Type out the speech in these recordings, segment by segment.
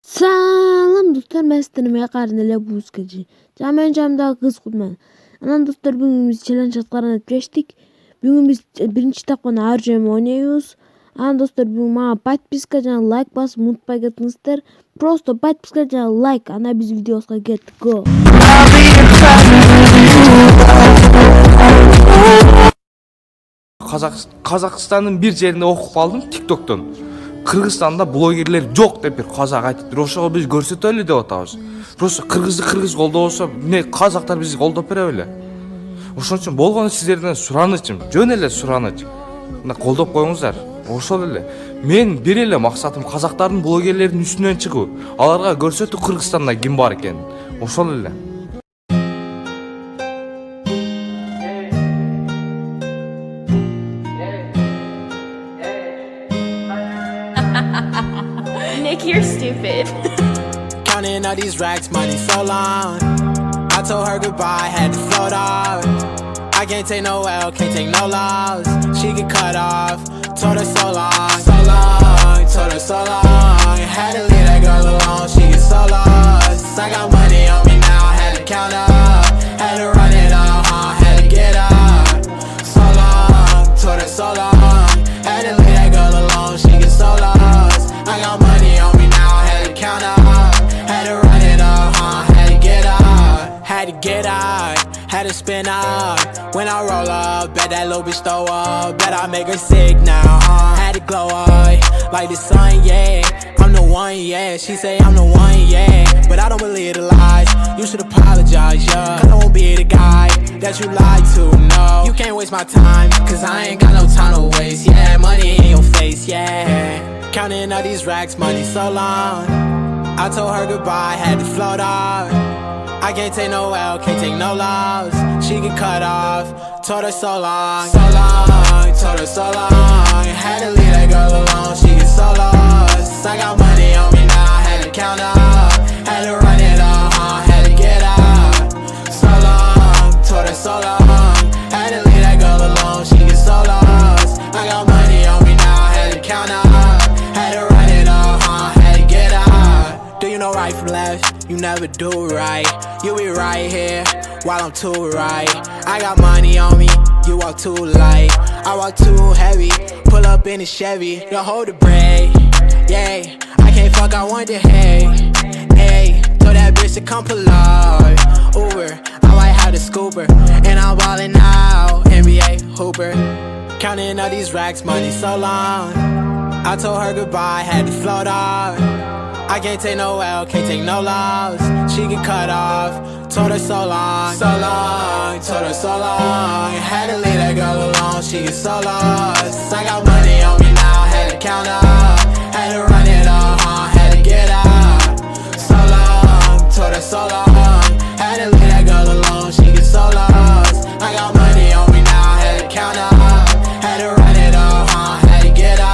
Salam dostlar, ben sizden nime qarın ele bu skeci. Jamen camda kız kurman. Anan dostlar, bugün biz challenge atqaran etmiştik. Bugün biz birinci tapqan harcama oynayıyoruz. Anan dostlar, bugün bana подписка жана like basıp unutmay ketіңіздер. Просто подписка жана like. Ana biz videoga kettik. Go. Қазақстанның bir жерінде оқып қалдым TikTok'тан. Қырғызстанда блогерлер жоқ деп бір қазақ айтып, ошого біз көрсөтөлү деп атабыз. Просто қырғызды қырғыз колдобосо, не қазақтар бизди колдоп бере беле. Ошон үчүн болгону сиздерден суранычым, жөн эле сураныч. Мына колдоп коюңуздар. Ошол эле. Мен бир эле максатым қазақтардын блогерлердин үстүнөн чыгуу. Аларга көрсөтүү Кыргызстанда ким бар экенин. Ошол эле. Nick, you're stupid. Counting all these racks, money so long. I told her goodbye, had to float off. I can't take no L, can't take no loss. She get cut off, told her so long, so long, told her so long. Had to leave that girl alone, she get so lost. I got money on me now, had to count up. Had to run it up, had to get up. So long, told her so long. Had to leave that girl alone, she get so lost. I got money on me now, had to count up. Had to run it up, had to get up. Had to get out, had to spin up. When I roll up, bet that little bitch throw up. Bet I make her sick now, had to glow up like the sun, yeah. I'm the one, yeah. She say I'm the one, yeah. But I don't believe the lies. You should apologize, yeah. Cause I won't be the guy that you lied to, no. You can't waste my time, cause I ain't got no time to waste, yeah. Money in your face, yeah. Counting all these racks, money so long. I told her goodbye, had to float off. I can't take no L, can't take no loss. She get cut off, told her so long, so long, told her so long. Had to leave that girl alone, she get so lost. I got money on me now, had to count up. Had to run it up, had to get up. So long, told her so long. Had to leave that girl alone, she get so lost. I got money on me now, had to count up. Had to run it up, had to get up. Do you know right from left? You never do right. You be right here while I'm too right. I got money on me, you walk too light. I walk too heavy, pull up in a Chevy. Don't hold the brake, yeah. I can't fuck, I want the hay. Hey, told that bitch to come pull up Uber, I might have the scooper. And I'm ballin' out, NBA Hooper. Counting all these racks, money so long. I told her goodbye, had to float off. I can't take no L, can't take no loss. She get cut off, told her so long, so long, told her so long. Had to leave that girl alone, she get so lost. I got money on me now, had to count up. Had to run it up, had to get up. So long, told her so long. Had to leave that girl alone, she get so lost. I got money on me now, had to count up. Had to run it up, had to get up.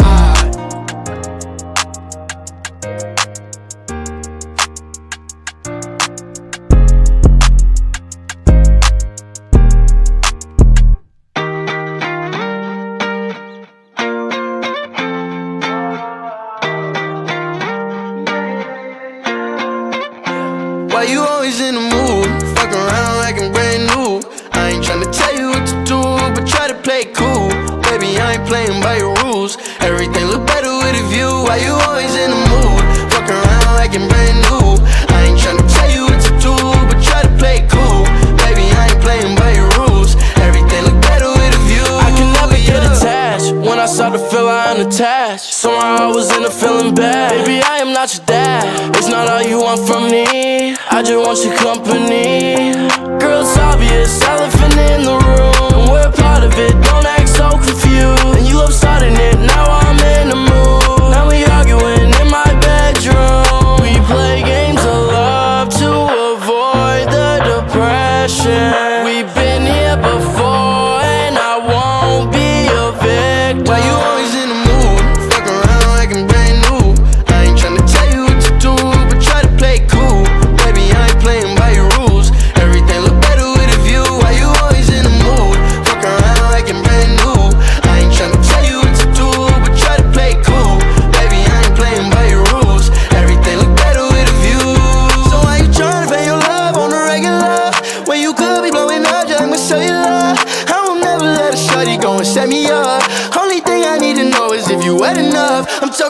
Why you always in the mood? Fuck around like I'm brand new. I ain't tryna tell you what to do, but try to play cool. Baby, I ain't playing by your rules. Everything look better with a view. Why you always in the mood? Fuck around like I'm brand new. I ain't tryna tell you what to do, but try to play cool. Baby, I ain't playing by your rules. Everything look better with a view. I can never get attached. When I start to feel I unattached, somehow I was in a feeling bad. Baby, I am not your dad. It's not all you want from me, I just want your company. Girl, it's obvious, elephant in the room. We're part of it, don't act so confused. And you love starting it, now I'm in the mood. Now we arguing in my bedroom. We play games of love to avoid the depression. We've been here before and I won't be a victim. Why you always in the mood? Fuck around like I'm brand new. I ain't tryna tell you what to do, but try to play cool. Baby, I ain't playing by your rules. Everything look better with a view. Why you always in the mood? Fuck around like I'm brand new. I ain't tryna tell you what to do,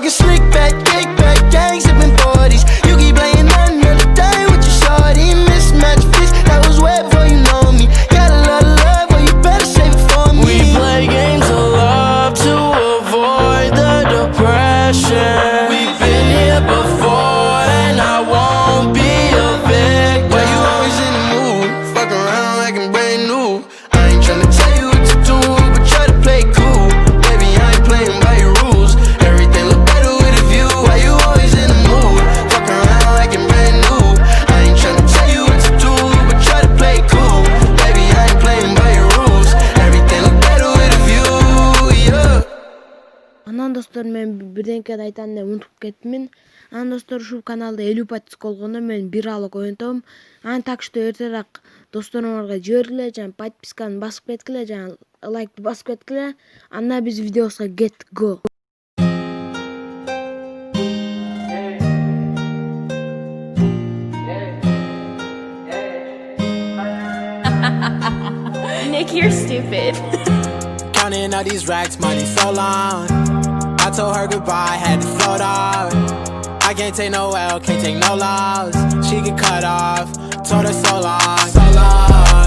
talking slick back, kick back, gang sipping 40s. You keep playing another day with your shorty. Mismatch fist, that was way before you know me. Got a lot of love, well you better save it for me. We play games of love to avoid the depression. We've been here before and I won't be a victim. Why you always in the mood? Fuck around like I'm brand new. I ain't tryna tell you what to do, but try to play cool. Baby, I ain't playing by your rules. Everything look better with a view. Why you always in the mood? Fuck around like I'm brand new. I ain't tryna tell you what to do, but try to play cool. Baby, I ain't playing by your rules. Everything look better with a view, yeah. Анан достор, мен бирденке айтам деп унутуп кеттимин. Анан достор, ушул каналда 50 подписка болгондо мен бир алык ойнотом. Анан так что эртерээк досторуңарга жибергиле, жана подписканы басып кеткиле, жана лайкты басып кеткиле. Анда биз видеосуна get go. Nick, you're stupid. Counting all these racks, money so long. I told her goodbye, had to float off. I can't take no L, can't take no loss. She get cut off, told her so long,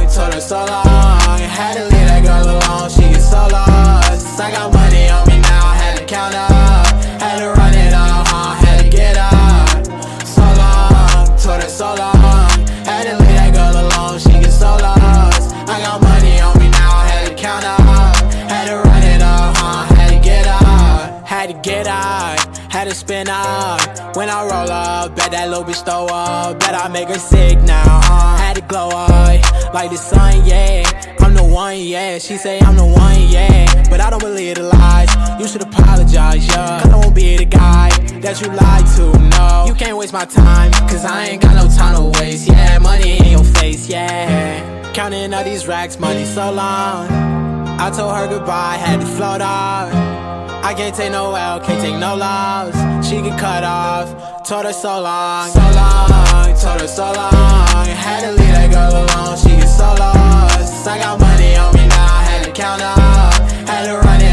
told her so long. Had to leave that girl alone, she get so lost. I got money on me now, had to count up, had to run it up, had to get up. So long, told her so long. Had to leave that girl alone, she get so lost. I got money on me now, had to count up, had to run it up, had to get up, had to get up, had to spin up. When I roll up, bet that little bitch throw up, bet I make her sick now. Had to glow up like the sun, yeah. I'm the one, yeah. She say I'm the one, yeah. But I don't believe the lies. You should apologize, yeah. Cause I won't be the guy that you lied to, no. You can't waste my time, cause I ain't got no time to waste, yeah. Money in your face, yeah. Counting all these racks, money so long. I told her goodbye, had to float off. I can't take no L, can't take no loss. She get cut off, told her so long, told her so long. Had to leave that girl alone, she get so lost. I got money on me now, had to count up, had to run it